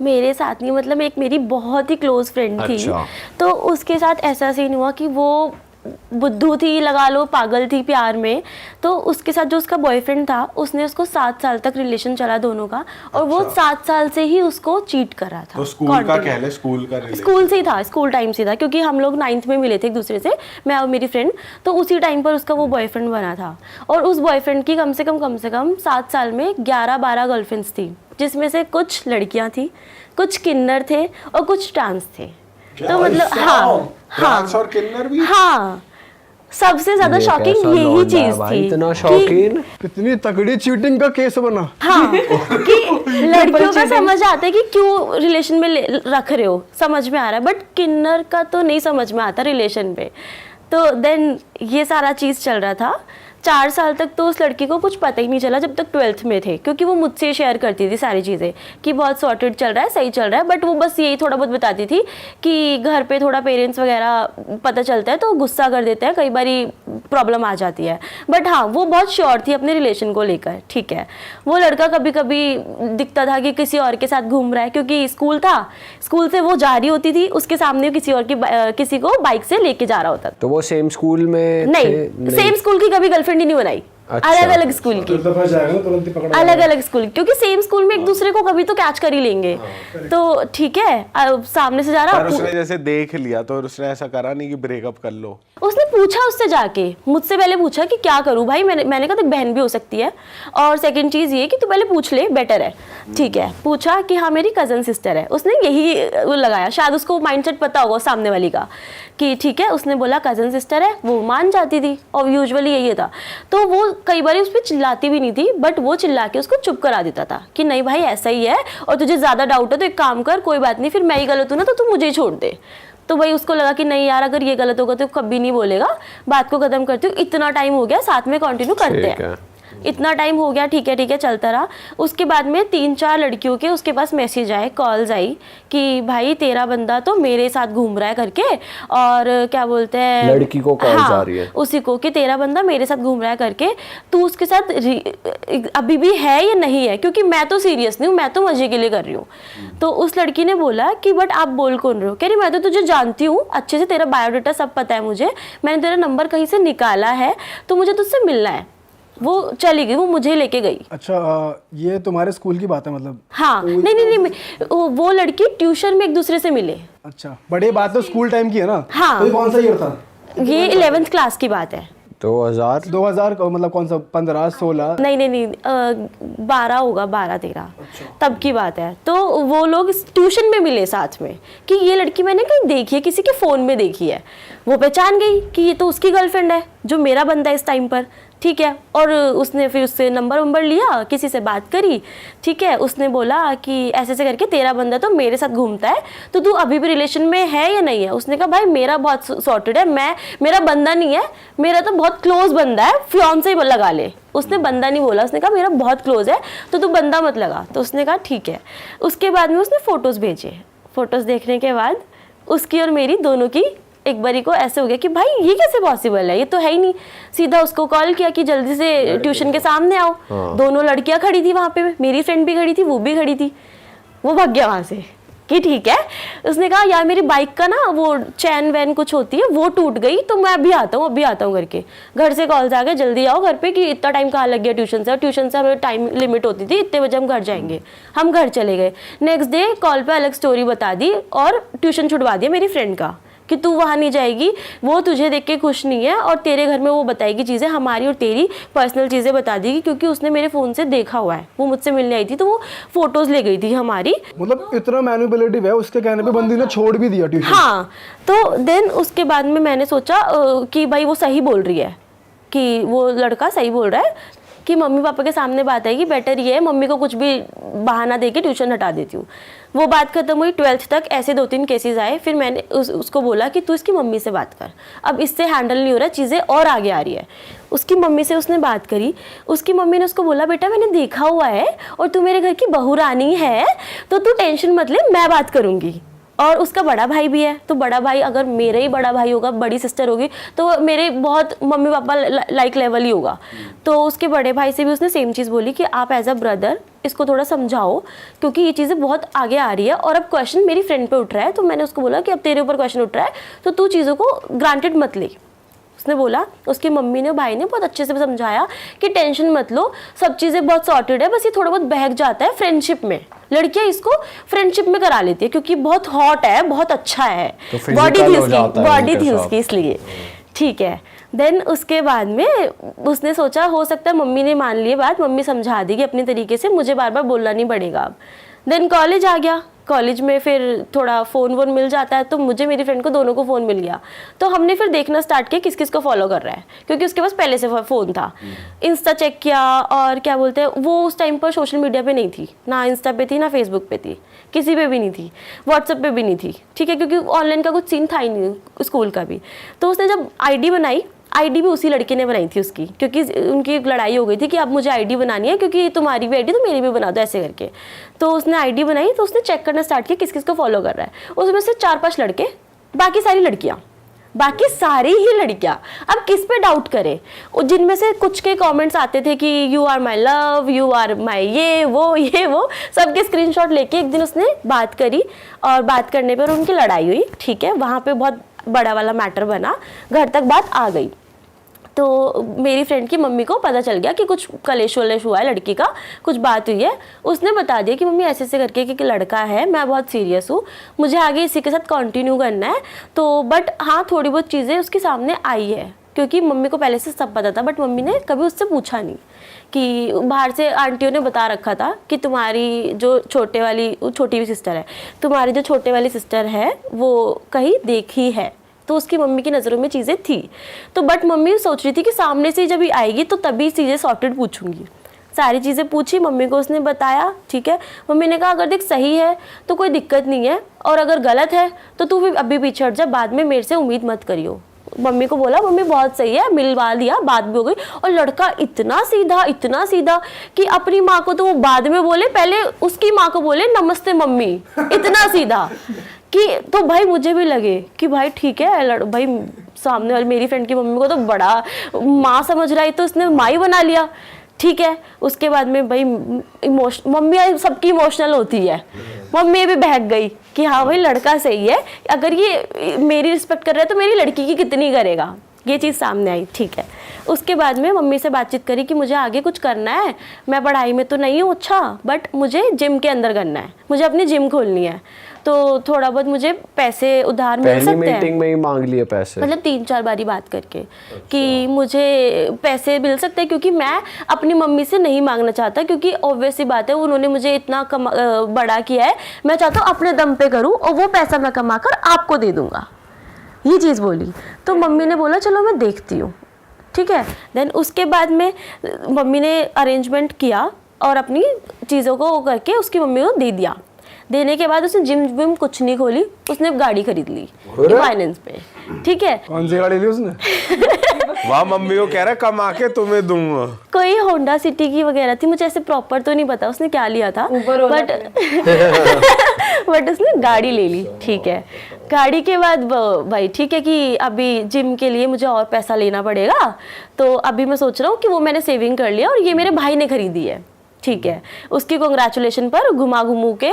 मेरे साथ नहीं, मतलब एक मेरी बहुत ही क्लोज फ्रेंड थी। अच्छा। तो उसके साथ ऐसा सीन हुआ कि वो बुद्धू थी, लगा लो, पागल थी प्यार में। तो उसके साथ जो उसका बॉयफ्रेंड था, उसने उसको 7 साल तक रिलेशन चला दोनों का, और वो 7 साल से ही उसको चीट कर रहा था। तो स्कूल का कह ले, स्कूल का रिलेशन? स्कूल से ही था, स्कूल टाइम से था, क्योंकि हम लोग 9th में मिले थे एक दूसरे से, मैं और मेरी फ्रेंड। तो उसी टाइम पर उसका वो बॉयफ्रेंड बना था, और उस बॉयफ्रेंड की कम से कम 7 साल में 11-12 गर्लफ्रेंड्स थी, जिसमें से कुछ लड़कियां थी, कुछ किन्नर थे और कुछ ट्रांस थे। तो मतलब हाँ, और किन्नर भी? हाँ, सबसे ज्यादा शॉकिंग यही चीज थी। इतना शौकीन, कितनी तगड़ी चीटिंग का केस बना। हाँ, कि लड़कियों का समझ आता है कि क्यों रिलेशन में रख रहे हो, समझ में आ रहा है, बट किन्नर का तो नहीं समझ में आता रिलेशन में। तो देन ये सारा चीज चल रहा था 4 साल तक। तो उस लड़की को कुछ पता ही नहीं चला जब तक 12th में थे, क्योंकि वो मुझसे शेयर करती थी सारी चीज़ें कि बहुत सॉर्टेड चल रहा है, सही चल रहा है। बट वो बस यही थोड़ा बहुत बताती थी कि घर पे थोड़ा पेरेंट्स वगैरह पता चलता है तो गुस्सा कर देते हैं, कई बारी प्रॉब्लम आ जाती है। बट हाँ, वो बहुत श्योर थी अपने रिलेशन को लेकर, ठीक है। वो लड़का कभी कभी दिखता था कि किसी और के साथ घूम रहा है, क्योंकि स्कूल था, स्कूल से वो जा रही होती थी, उसके सामने किसी और की किसी को बाइक से लेके जा रहा होता। तो वो सेम स्कूल में नहीं, सेम स्कूल की कभी गर्लफ्रेंड ही नहीं बनाई। अच्छा। अलग अलग स्कूल की, अलग अलग स्कूल, क्योंकि सेम स्कूल में एक दूसरे को कभी तो कैच कर ही लेंगे। तो ठीक है, सामने से जा रहा, पर उसने जैसे देख लिया तो उसने ऐसा करा नहीं कि ब्रेकअप कर लो? उसने पूछा उससे जाके, मुझसे पहले पूछा कि क्या करूं भाई। मैंने कहा देख, बहन भी हो सकती है, और सेकंड चीज ये कि तू पहले पूछ ले, बेटर है, ठीक है। पूछा कि हाँ मेरी कजन सिस्टर है, उसने यही लगाया, शायद उसको माइंडसेट पता होगा सामने वाली का कि ठीक है। उसने बोला कजन सिस्टर है, वो मान जाती थी, और यूजुअली यही था। तो वो कई बार उस पर चिल्लाती भी नहीं थी, बट वो चिल्ला के उसको चुप करा देता था कि नहीं भाई ऐसा ही है, और तुझे ज्यादा डाउट है तो एक काम कर, कोई बात नहीं, फिर मैं ही गलत हूं ना तो तू मुझे ही छोड़ दे। तो भाई उसको लगा कि नहीं यार, अगर ये गलत होगा तो कभी नहीं बोलेगा, बात को खत्म करती हूँ, इतना टाइम हो गया, साथ में कंटिन्यू करते हैं। इतना टाइम हो गया, ठीक है, चलता रहा। उसके बाद में 3-4 लड़कियों के उसके पास मैसेज आए, कॉल्स आई कि भाई तेरा बंदा तो मेरे साथ घूम रहा है करके, और क्या बोलते हैं, लड़की को कॉल्स हाँ, आ रही है उसी को कि तेरा बंदा मेरे साथ घूम रहा है करके, तू उसके साथ अभी भी है या नहीं है, क्योंकि मैं तो सीरियस नहीं हूँ, मैं तो मजे के लिए कर रही हूँ। तो उस लड़की ने बोला कि बट आप बोल कौन रहे हो? कह रही मैं तो तुझे जानती हूँ अच्छे से, तेरा बायोडाटा सब पता है मुझे, मैंने तेरा नंबर कहीं से निकाला है, तो मुझे तुझसे मिलना है। वो चली गई, वो मुझे लेके गई। अच्छा, ये तुम्हारे स्कूल की बात है मतलब? हाँ, नहीं, वो लड़की ट्यूशन में एक दूसरे से मिले। अच्छा, बड़ी बात तो स्कूल टाइम की है ना? हाँ। तो ये कौन सा ईयर था? ये 11th क्लास की बात है। 2000 मतलब कौन सा, 15-16? नहीं, 12 होगा, 12-13 तब की बात है। तो वो लोग ट्यूशन में मिले साथ में कि ये लड़की मैंने कहीं देखी है, किसी के फोन में देखी है। वो पहचान गई कि ये तो उसकी गर्लफ्रेंड है, जो मेरा बंदा है इस टाइम पर, ठीक है। और उसने फिर उससे नंबर लिया, किसी से बात करी, ठीक है। उसने बोला कि ऐसे ऐसे करके तेरा बंदा तो मेरे साथ घूमता है, तो तू अभी भी रिलेशन में है या नहीं है? उसने कहा भाई मेरा बहुत सॉर्टेड है, मेरा बंदा नहीं है, मेरा तो बहुत क्लोज बंदा है, फियांसे लगा ले। उसने बंदा नहीं बोला, उसने कहा मेरा बहुत क्लोज है, तो तू बंदा मत लगा। तो उसने कहा ठीक है। उसके बाद में उसने फोटोज भेजे। फोटोज देखने के बाद उसकी और मेरी दोनों की एक बारी को ऐसे हो गया कि भाई ये कैसे पॉसिबल है, ये तो है ही नहीं। सीधा उसको कॉल किया कि जल्दी से ट्यूशन के सामने आओ। दोनों लड़कियां खड़ी थी वहां पे, मेरी फ्रेंड भी खड़ी थी, वो भी खड़ी थी। वो भाग गया वहां से कि ठीक है। उसने कहा यार मेरी बाइक का ना वो चैन वैन कुछ होती है वो टूट गई, तो मैं अभी आता हूँ करके। घर से कॉल्स आ गए जल्दी आओ घर पे, कि इतना टाइम कहाँ लग गया ट्यूशन से, और ट्यूशन से हमें टाइम लिमिट होती थी, इतने बजे हम घर जाएंगे। हम घर चले गए। नेक्स्ट डे कॉल पे अलग स्टोरी बता दी और ट्यूशन छुड़वा दिया मेरी फ्रेंड का कि तू वहाँ नहीं जाएगी, वो तुझे देख के खुश नहीं है, और तेरे घर में वो बताएगी चीज़ें, हमारी और तेरी पर्सनल चीज़ें बता देगी, क्योंकि उसने मेरे फ़ोन से देखा हुआ है। वो मुझसे मिलने आई थी तो वो फोटोज़ ले गई थी हमारी। मतलब इतना मैनिपुलेटिव है, उसके कहने पे बंदी ने छोड़ भी दिया ट्यूशन। हाँ, तो देन उसके बाद में मैंने सोचा कि भाई वो सही बोल रही है, कि वो लड़का सही बोल रहा है, कि मम्मी पापा के सामने बात आएगी, बेटर ये है मम्मी को कुछ भी बहाना दे के ट्यूशन हटा देती हूँ। वो बात खत्म हुई। 12th तक ऐसे 2-3 केसेस आए। फिर मैंने उसको बोला कि तू इसकी मम्मी से बात कर, अब इससे हैंडल नहीं हो रहा, चीज़ें और आगे आ रही है। उसकी मम्मी से उसने बात करी। उसकी मम्मी ने उसको बोला बेटा मैंने देखा हुआ है और तू मेरे घर की बहू रानी है, तो तू टेंशन मत ले, मैं बात करूँगी। और उसका बड़ा भाई भी है, तो बड़ा भाई अगर मेरा ही बड़ा भाई होगा, बड़ी सिस्टर होगी, तो मेरे बहुत मम्मी पापा लाइक लेवल ही होगा। तो उसके बड़े भाई से भी उसने सेम चीज़ बोली कि आप एज अ ब्रदर इसको थोड़ा समझाओ, क्योंकि ये चीज़ें बहुत आगे आ रही है और अब क्वेश्चन मेरी फ्रेंड पे उठ रहा है। तो मैंने उसको बोला कि अब तेरे ऊपर क्वेश्चन उठ रहा है तो तू चीज़ों को ग्रांटेड मत ले। उसने बोला, उसकी मम्मी ने भाई ने बहुत अच्छे से समझाया कि टेंशन मत लो, सब चीज़ें बहुत सॉर्टेड है, बस ये थोड़ा बहुत बहक जाता है फ्रेंडशिप में। लड़कियां इसको फ्रेंडशिप में करा लेती है क्योंकि बहुत हॉट है, बहुत अच्छा है, तो बॉडी थी उसकी इसलिए। ठीक है, देन उसके बाद में उसने सोचा हो सकता है मम्मी ने मान ली बात, मम्मी समझा देगी अपने तरीके से, मुझे बार बार बोलना नहीं पड़ेगा अब। देन कॉलेज आ गया, कॉलेज में फिर थोड़ा फ़ोन वोन मिल जाता है, तो मुझे मेरी फ्रेंड को दोनों को फ़ोन मिल गया। तो हमने फिर देखना स्टार्ट किया किस किस को फॉलो कर रहा है, क्योंकि उसके पास पहले से फ़ोन था। इंस्टा चेक किया, और क्या बोलते हैं, वो उस टाइम पर सोशल मीडिया पे नहीं थी, ना इंस्टा पे थी ना फेसबुक पे थी, किसी पे भी नहीं थी, व्हाट्सएप पे भी नहीं थी। ठीक है, क्योंकि ऑनलाइन का कुछ सीन था ही नहीं स्कूल का भी। तो उसने जब आईडी बनाई, आईडी भी उसी लड़के ने बनाई थी उसकी, क्योंकि उनकी एक लड़ाई हो गई थी कि अब मुझे आईडी बनानी है, क्योंकि तुम्हारी भी आईडी तो मेरी भी बना दो, ऐसे करके। तो उसने आईडी बनाई, तो उसने चेक करना स्टार्ट किया किस किस को फॉलो कर रहा है। उसमें से 4-5 लड़के, बाकी सारी लड़कियाँ, बाकी सारी ही लड़कियां। अब किस पे डाउट करे, जिनमें से कुछ के कमेंट्स आते थे कि you are my love, you are my ये वो सबके स्क्रीनशॉट लेके एक दिन उसने बात करी, और बात करने पर उनकी लड़ाई हुई। ठीक है, वहाँ पे बहुत बड़ा वाला मैटर बना, घर तक बात आ गई। तो मेरी फ्रेंड की मम्मी को पता चल गया कि कुछ कलेश वलेश हुआ है, लड़की का कुछ बात हुई है। उसने बता दिया कि मम्मी ऐसे ऐसे करके कि लड़का है, मैं बहुत सीरियस हूँ, मुझे आगे इसी के साथ कंटिन्यू करना है। तो बट हाँ, थोड़ी बहुत चीज़ें उसके सामने आई है, क्योंकि मम्मी को पहले से सब पता था, बट मम्मी ने कभी उससे पूछा नहीं। कि बाहर से आंटियों ने बता रखा था कि तुम्हारी जो छोटी भी सिस्टर है, तुम्हारी जो छोटे वाली सिस्टर है वो कहीं देखी है, तो उसकी मम्मी की नज़रों में चीज़ें थी। तो बट मम्मी सोच रही थी कि सामने से जब आएगी तो तभी चीज़ें सॉर्टेड पूछूंगी। सारी चीज़ें पूछी, मम्मी को उसने बताया। ठीक है, मम्मी ने कहा अगर देख सही है तो कोई दिक्कत नहीं है, और अगर गलत है तो तू भी अभी पीछे हट जा, बाद में मेरे से उम्मीद मत करियो। मम्मी को बोला मम्मी बहुत सही है, मिलवा दिया, बात भी हो गई। और लड़का इतना सीधा कि अपनी माँ को तो वो बाद में बोले, पहले उसकी माँ को बोले नमस्ते मम्मी, इतना सीधा कि तो भाई मुझे भी लगे कि भाई ठीक है, भाई सामने वाली मेरी फ्रेंड की मम्मी को तो बड़ा माँ समझ रहा है, तो उसने माँ ही बना लिया। ठीक है, उसके बाद में भाई मम्मी सबकी इमोशनल होती है, मम्मी भी बहक गई कि हाँ भाई लड़का सही है, अगर ये मेरी रिस्पेक्ट कर रहा है तो मेरी लड़की की कितनी करेगा, ये चीज़ सामने आई। ठीक है, उसके बाद में मम्मी से बातचीत करी कि मुझे आगे कुछ करना है, मैं पढ़ाई में तो नहीं हूँ अच्छा, बट मुझे जिम के अंदर करना है, मुझे अपनी जिम खोलनी है, तो थोड़ा बहुत मुझे पैसे उधार मिल सकते हैं। पहली मीटिंग में ही मांग लिए पैसे, मतलब 3-4 बारी बात करके कि मुझे पैसे मिल सकते हैं, क्योंकि मैं अपनी मम्मी से नहीं मांगना चाहता, क्योंकि ऑब्वियस सी बात है उन्होंने मुझे इतना बड़ा किया है, मैं चाहता हूँ अपने दम पे करूँ और वो पैसा मैं कमा कर आपको दे दूँगा, ये चीज़ बोली। तो मम्मी ने बोला चलो मैं देखती हूँ। ठीक है, देन उसके बाद में मम्मी ने अरेंजमेंट किया और अपनी चीज़ों को करके उसकी मम्मी को दे दिया। देने के बाद उसने जिम विम कुछ नहीं खोली, उसने गाड़ी खरीद ली फाइनेंस पे। ठीक है, कौन सी गाड़ी ली उसने? वहाँ मम्मी को कह रहा है कमा के तुम्हें दूंगा, कोई होंडा सिटी की वगैरह थी, मुझे ऐसे प्रॉपर तो नहीं पता उसने क्या लिया था, बट उसने गाड़ी ले ली। ठीक है, गाड़ी के बाद भाई ठीक है कि अभी जिम के लिए मुझे और पैसा लेना पड़ेगा, तो अभी मैं सोच रहा हूँ कि वो मैंने सेविंग कर लिया और ये मेरे भाई ने खरीदी है। ठीक है, उसकी कांग्रेचुलेशन पर घुमा घुमू के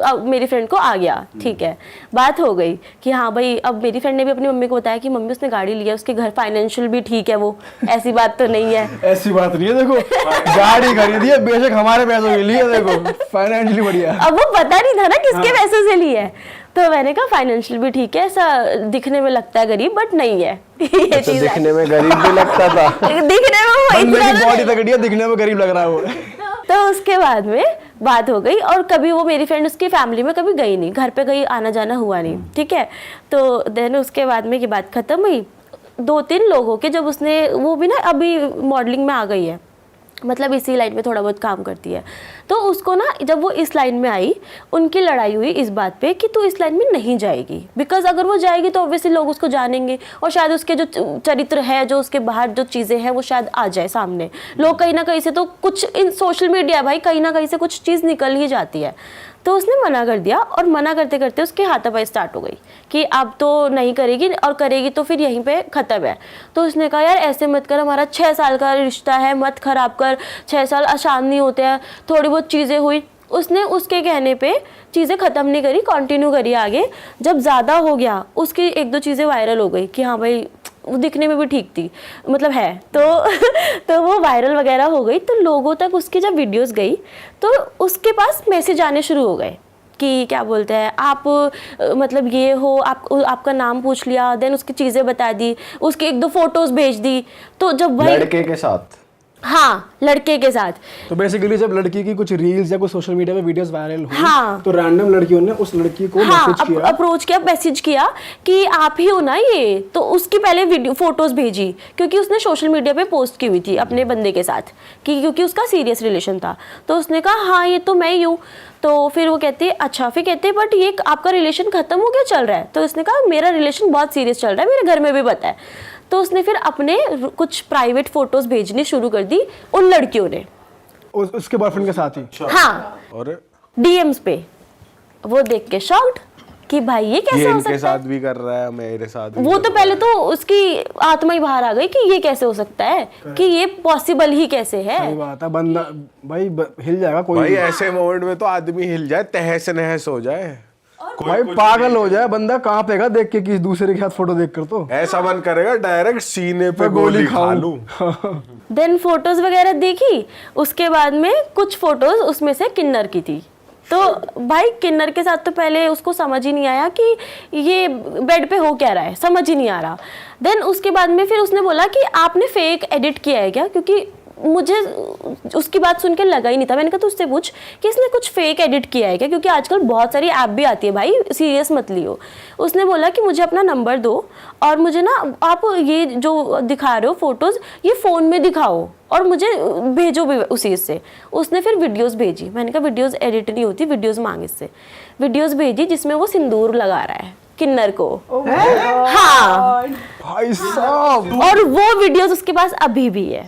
अब मेरी फ्रेंड को आ गया। ठीक है, बात हो गई कि हाँ भाई, अब मेरी फ्रेंड ने भी अपनी मम्मी को बताया कि मम्मी उसने गाड़ी लिया, उसके घर फाइनेंशियल भी ठीक है, वो ऐसी बात तो नहीं है। ऐसी बात नहीं है, देखो गाड़ी खरीदी है, बेशक हमारे पैसों के लिए, देखो फाइनेंशियली बढ़िया। अब वो पता नहीं था ना किसके पैसे से ली है, तो मैंने कहा फाइनेंशियल भी ठीक है, ऐसा दिखने में लगता है गरीब बट नहीं है। ये चीज दिखने में गरीब भी लगता था, दिखने में वो इतना बॉडी तगड़ी है, दिखने में गरीब लग रहा है वो। तो उसके बाद में बात हो गई, और कभी वो मेरी फ्रेंड उसकी फैमिली में कभी गई नहीं, घर पे कहीं आना जाना हुआ नहीं। ठीक है, तो देन उसके बाद में ये बात खत्म हुई। 2-3 लोगों के जब उसने, वो भी ना अभी मॉडलिंग में आ गई है, मतलब इसी लाइन में थोड़ा बहुत काम करती है, तो उसको ना जब वो इस लाइन में आई, उनकी लड़ाई हुई इस बात पे कि तू इस लाइन में नहीं जाएगी, बिकॉज अगर वो जाएगी तो ऑब्वियसली लोग उसको जानेंगे, और शायद उसके जो चरित्र है, जो उसके बाहर जो चीज़ें हैं, वो शायद आ जाए सामने। लोग कहीं ना कहीं से तो कुछ इन सोशल मीडिया भाई, कहीं ना कहीं से कुछ चीज़ निकल ही जाती है। तो उसने मना कर दिया, और मना करते करते उसके हाथापाई स्टार्ट हो गई कि अब तो नहीं करेगी, और करेगी तो फिर यहीं पे ख़त्म है। तो उसने कहा यार ऐसे मत कर, हमारा 6 साल का रिश्ता है, मत ख़राब कर, 6 साल आसान नहीं होते हैं, थोड़ी बहुत चीज़ें हुई। उसने उसके कहने पे चीज़ें ख़त्म नहीं करी, कंटिन्यू करी आगे। जब ज़्यादा हो गया, उसकी 1-2 चीज़ें वायरल हो गई कि हाँ भाई वो दिखने में भी ठीक थी, मतलब है तो वो वायरल वगैरह हो गई। तो लोगों तक उसकी जब वीडियोस गई तो उसके पास मैसेज आने शुरू हो गए कि क्या बोलते हैं आप, मतलब ये हो, आपका नाम पूछ लिया, देन उसकी चीज़ें बता दी, उसकी 1-2 फोटोज भेज दी। तो जब भाई लड़के के साथ, हाँ लड़के के साथ, तो बेसिकली जब लड़की की कुछ रील्स या कुछ सोशल मीडिया पे वीडियोस वायरल हुई, हाँ, तो रैंडम लड़कियों ने उस लड़की को मैसेज किया, अप्रोच किया, मैसेज किया कि आप ही हो ना ये। तो उसकी पहले वीडियो फोटोज भेजी, क्योंकि उसने सोशल मीडिया पे पोस्ट की हुई थी अपने बंदे के साथ कि क्योंकि उसका सीरियस रिलेशन था। तो उसने कहा हाँ ये तो मैं ही हूँ। तो फिर वो कहते अच्छा, फिर कहते बट ये आपका रिलेशन खत्म हो गया, चल रहा है? तो उसने कहा मेरा रिलेशन बहुत सीरियस चल रहा है, मेरे घर में भी पता है। तो उसने फिर अपने कुछ प्राइवेट फोटोज भेजनी शुरू कर दी उन लड़कियों ने, उसके बॉयफ्रेंड के साथ ही। हाँ, और डीएम्स पे। वो देख के शॉक्ड कि भाई ये कैसे हो इनके सकता है, साथ भी कर रहा है, मेरे साथ भी वो कर तो रहा पहले तो उसकी आत्मा ही बाहर आ गई कि ये कैसे हो सकता है, कि ये पॉसिबल ही कैसे है। सही बात है, बंदा भाई हिल जाएगा है। कोई भाई भी। ऐसे मोमेंट में तो आदमी हिल जाए, तहस नहस हो जाए, भाई पागल हो जाए बंदा, कहाँ पेगा देख के किसी दूसरे के साथ फोटो देख कर। तो ऐसा मन करेगा डायरेक्ट सीने पे गोली खा लूं। देन फोटोज वगैरह देखी, उसके बाद में कुछ फोटोज उसमें से किन्नर की थी। तो भाई किन्नर के साथ तो पहले उसको समझ ही नहीं आया कि ये बेड पे हो क्या रहा है, समझ ही नहीं आ रहा। देन उसके बाद में फिर उसने बोला कि आपने फेक एडिट किया है क्या, क्योंकि मुझे उसकी बात सुन के लगा ही नहीं था। मैंने कहा तू उससे पूछ कि इसने कुछ फेक एडिट किया है क्या, क्योंकि आजकल बहुत सारी ऐप भी आती है भाई, सीरियस मत लियो। उसने बोला कि मुझे अपना नंबर दो और मुझे ना आप ये जो दिखा रहे हो फोटोज ये फ़ोन में दिखाओ और मुझे भेजो भी उसी से। उसने फिर वीडियोस भेजी। मैंने कहा वीडियोस एडिट नहीं होती, वीडियोस मांग इससे। वीडियोस भेजी जिसमें वो सिंदूर लगा रहा है किन्नर को। हाँ भाई साहब, और वो वीडियोस उसके पास अभी भी है।